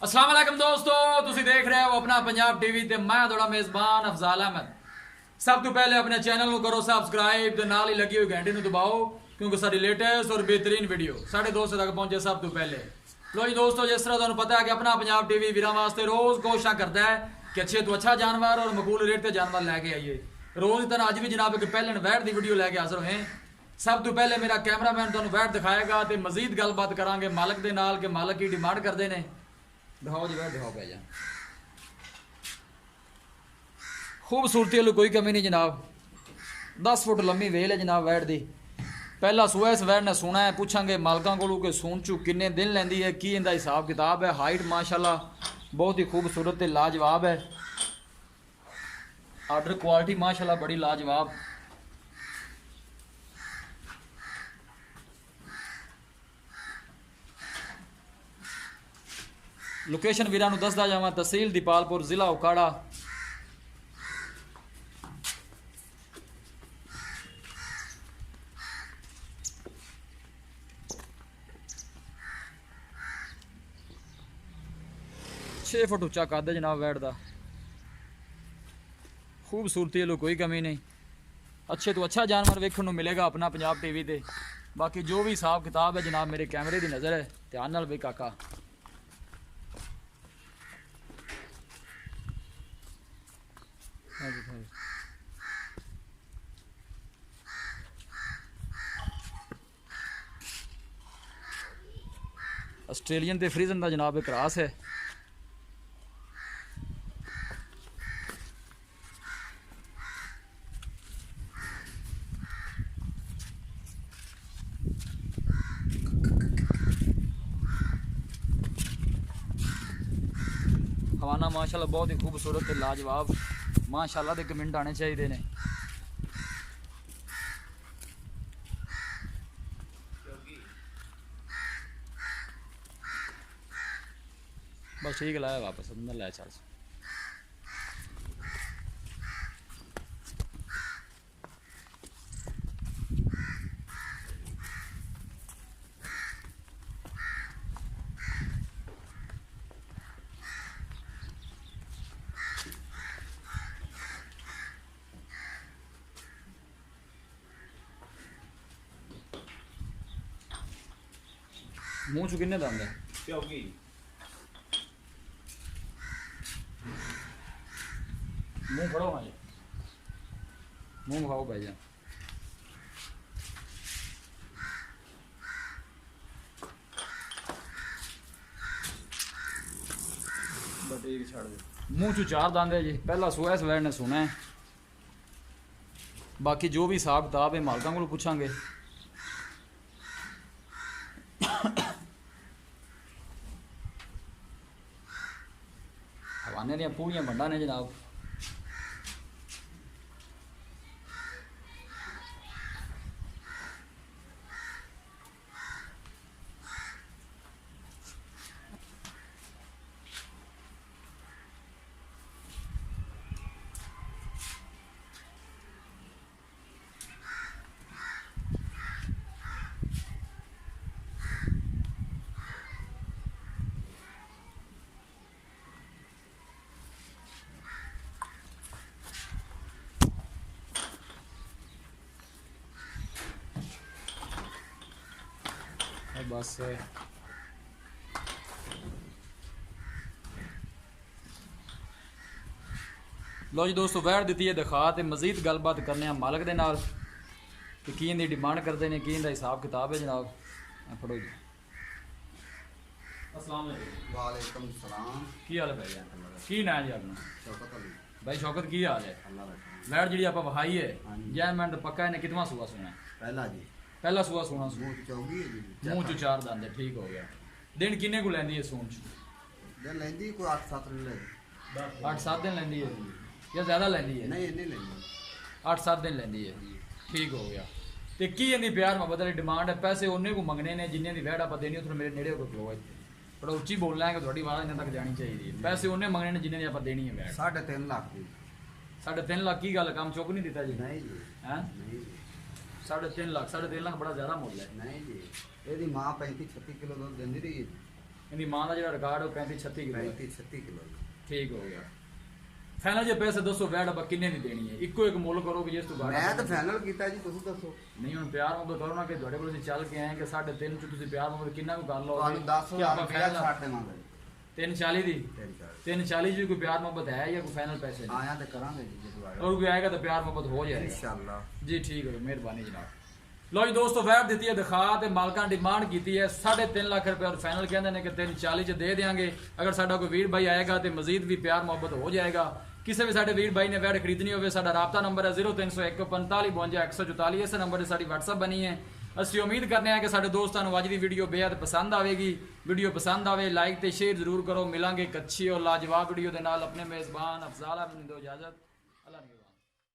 अस्सलाम वालेकुम दोस्तों, तुसी देख रहे हो अपना पंजाब टीवी ते मैं थोड़ा मेजबान अफजाल अहमद। सब तो पहले अपने चैनल को करो सब्सक्राइब ते नाल ही लगी हुई घंटी को दबाओ क्योंकि सारी लेटेस्ट और बेहतरीन वीडियो साढ़े दोस्तों तक पहुंचे सब तो पहले। लो जी दोस्तों, जिस तरह तुहानू पता है कि अपना पंजाब टीवी वीरां वास्ते रोज कोशिश करता है कि अच्छे तो अच्छा जानवर और मकबूल रेट ते जानवर लैके आइए। रोज तरह अज भी जनाब एक पहले वैट की वीडियो लैके हाजिर होए। सब तो पहले मेरा कैमरामैन तुहानू वैट दिखाएगा तो मजीद गलबात करांगे मालक दे नाल कि मालक की डिमांड करते हैं। दिखाओ जी वैट दिखाओ पै जा। खूबसूरती वाली कोई कमी नहीं जनाब। 10 फुट लम्मी वेल है जनाब वैट दी। पहला सूआ इस वैट ने सुना है, पूछांगे मालकों को कि सून चू किन्ने दिन लैंदी है, की इनका हिसाब किताब है। हाइट माशाल्लाह बहुत ही खूबसूरत ते लाजवाब है। आर्डर क्वालिटी माशाल्लाह बड़ी लाजवाब। लोकेशन वीरां नूं दसदा जावां, तहसील दीपालपुर, जिला उकाड़ा। छे फुट उच्चा कद है जनाब वैट दा। खूबसूरती वालों कोई कमी नहीं। अच्छे तो अच्छा जानवर वेखण नूं मिलेगा अपना पंजाब टीवी ते। बाकी जो भी हिसाब किताब है जनाब मेरे कैमरे की नज़र है, ध्यान नाल वे काका। आस्ट्रेलियन ते फ्रीजन का जनाब एक क्रॉस है। हवाना माशाल्लाह बहुत ही खूबसूरत है लाजवाब। माशाल्लाह दे कमेंट आने चाहिए ने। बस ठीक लाया वापस अंदर लाया चल। मुंह चु किन्ने दंद है? मुंह फड़ो हाँ जी, मुंह खाओ भाई जान। मुंह चू 4 दांद है जी। पहला सूआ इस वैट ने सुना है। बाकी जो भी हिसाब किताब है मालकों को पूछांगे। हवाने दियां पूरियां बंडा ने जनाब। बस लो जी दोस्तों, वैट दी है दिखा तो मजीद गलबात करने मालक दे नाल कि की इनकी डिमांड करते हैं, की इनका हिसाब किताब है जनाब। फड़ो जी। अस्सलाम वालेकुम सलाम। की हाल है भाई जान? की ना है जी अपना? शौकत अली। भाई शौकत की हाल है? अल्लाह रखा। वैट जी आप वहाई है हाँ जी। जै मिनट पक्का इन्हें कितना सूआ सुना है? पहला जी। पहला सूआ सुना मुंह चौगी है जी। मुंह चू 4 दंद है। ठीक हो गया। दिन किन्ने को लैंदी है सून चू? दिन लेंदी कोई 8-7 ले। 8-7 दिन लैंदी है या ज़्यादा लैंदी है? नहीं नहीं लेंदी। 8-7 दिन लैंदी है। ठीक हो गया। तो की इनकी प्यार मोहब्बत वाली डिमांड है? पैसे उन्हें को मंगने ने जिन्हें की वैट आप देनी उधर मेरे नेड़े को खलो है। थोड़ा उच्ची बोलना है कि थोड़ी आवाज़ इन्हें तक जानी चाहिए। पैसे उन्हें मंगने ने जिन्हें आप देनी है वैट। 3.5 लाख की। 3.5 लाख की गल काम चुक नहीं दिता जी? नहीं जी। हैं? नहीं जी। 3.5 लाख बड़ा ज़्यादा मुल है। नहीं जी। ਇਹਦੀ ਮਾਂ 35-36 ਕਿਲੋ ਦੁੱਧ ਦਿੰਦੀ ਰਹੀ ਹੈ। ਇਹਦੀ ਮਾਂ ਦਾ ਜਿਹੜਾ ਰਿਕਾਰਡ ਉਹ 35-36 ਕਿਲੋ 35-36 ਕਿਲੋ ਜੀ। ਠੀਕ ਹੋ ਗਿਆ। ਫਾਈਨਲ ਜੇ ਪੈਸੇ ਦੱਸੋ ਵੈਟ ਆਪਾਂ ਕਿੰਨੇ ਦੀ ਦੇਣੀ ਹੈ? ਇੱਕੋ ਇੱਕ ਮੁੱਲ ਕਰੋ ਕਿ ਜਿਸ ਤੋਂ ਬਾਅਦ ਮੈਂ ਤਾਂ ਫਾਈਨਲ ਕੀਤਾ ਜੀ, ਤੁਸੀਂ ਦੱਸੋ। ਨਹੀਂ ਹੁਣ ਪਿਆਰ ਮੁਹੱਬਤ ਕਰੋ ਨਾ, ਕਿ ਤੁਹਾਡੇ ਕੋਲ ਅਸੀਂ ਚੱਲ ਕੇ ਆਏ ਕਿ 3.5 ਚ ਤੁਸੀਂ ਪਿਆਰ ਮੁਹੱਬਤ ਕਿੰਨਾ ਕੁ ਕਰ ਲਓ ਤੁਹਾਨੂੰ ਕਿ 10,000 ਆਪਾਂ ਰੁਪਇਆ ਫਾਈਨਲ ਛੱਡ ਦੇਵਾਂਗੇ। 340 ਦੀ 340 340 ਜੀ ਕੋਈ ਪਿਆਰ ਮੁਹੱਬਤ ਹੈ ਜਾਂ ਕੋਈ ਫਾਈਨਲ ਪੈਸੇ ਨਹੀਂ? ਆਇਆ ਤੇ ਕਰਾਂਗੇ ਜੀ ਜਦੋਂ ਆਇਆ और कोई आएगा तो प्यार मोहब्बत हो जाएगा ਇਨਸ਼ਾਅੱਲਾ। जी। ठीक है, मेहरबानी जनाब। लो जी दोस्तों, वैट दी है दिखा ते मालकां डिमांड की है 3.5 लाख रुपए और फाइनल कहते हैं कि 340 च दे देंगे। अगर साडा कोई वीर भाई आएगा तो मजीद भी प्यार मोहब्बत हो जाएगा। किसी भी साडे वीर भाई ने वैट खरीदनी हो, साडा राबता नंबर है 0301 45 52 144। इस नंबर से साडी WhatsApp बनी है। ਅਸੀਂ ਉਮੀਦ ਕਰਨੇ ਆ ਕਿ ਸਾਡੇ ਦੋਸਤਾਂ ਨੂੰ ਅੱਜ ਦੀ ਵੀਡੀਓ ਬੇहद ਪਸੰਦ ਆਵੇਗੀ। ਵੀਡੀਓ ਪਸੰਦ ਆਵੇ ਲਾਈਕ ਤੇ ਸ਼ੇਅਰ ਜ਼ਰੂਰ ਕਰੋ। ਮਿਲਾਂਗੇ ਇੱਕ ਅੱਛੀ ਔਰ ਲਾਜਵਾਬ ਵੀਡੀਓ ਦੇ ਨਾਲ। ਆਪਣੇ ਮੇਜ਼ਬਾਨ ਅਫਜ਼ਾਲ ਅਹਿਮਦ ਨੂੰ ਦਿਓ ਇਜਾਜ਼ਤ। ਅੱਲਾਹ